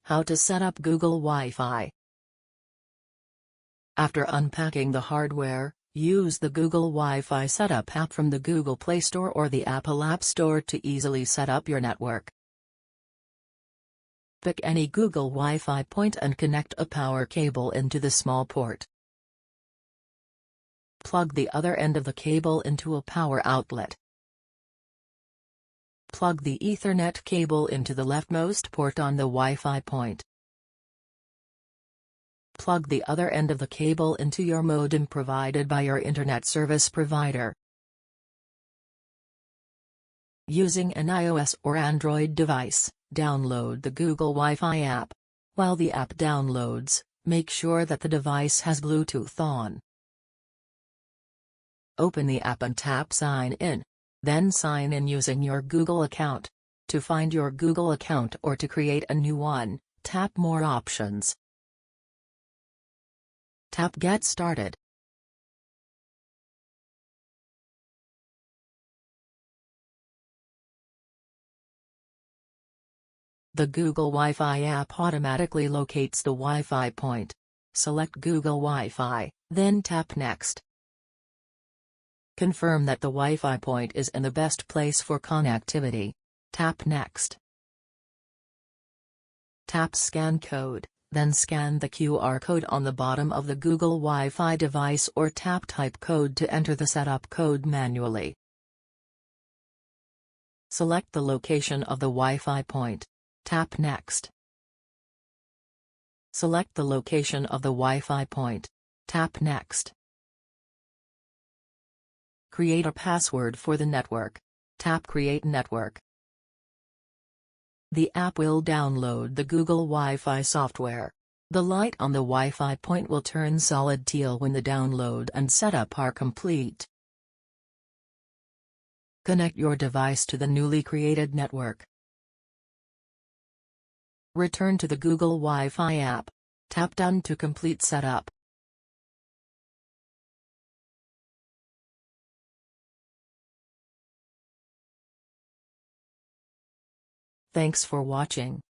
How to set up Google Wi-Fi. After unpacking the hardware, use the Google Wi-Fi Setup app from the Google Play Store or the Apple App Store to easily set up your network. Pick any Google Wi-Fi point and connect a power cable into the small port. Plug the other end of the cable into a power outlet. Plug the Ethernet cable into the leftmost port on the Wi-Fi point. Plug the other end of the cable into your modem provided by your internet service provider. Using an iOS or Android device, download the Google Wi-Fi app. While the app downloads, make sure that the device has Bluetooth on. Open the app and tap Sign In. Then sign in using your Google account. To find your Google account or to create a new one, tap More Options. Tap Get Started. The Google Wi-Fi app automatically locates the Wi-Fi point. Select Google Wi-Fi, then tap Next. Confirm that the Wi-Fi point is in the best place for connectivity. Tap Next. Tap Scan Code, then scan the QR code on the bottom of the Google Wi-Fi device or tap Type Code to enter the setup code manually. Select the location of the Wi-Fi point. Tap Next. Select the location of the Wi-Fi point. Tap Next. Create a password for the network. Tap Create Network. The app will download the Google Wi-Fi software. The light on the Wi-Fi point will turn solid teal when the download and setup are complete. Connect your device to the newly created network. Return to the Google Wi-Fi app. Tap Done to complete setup. Thanks for watching.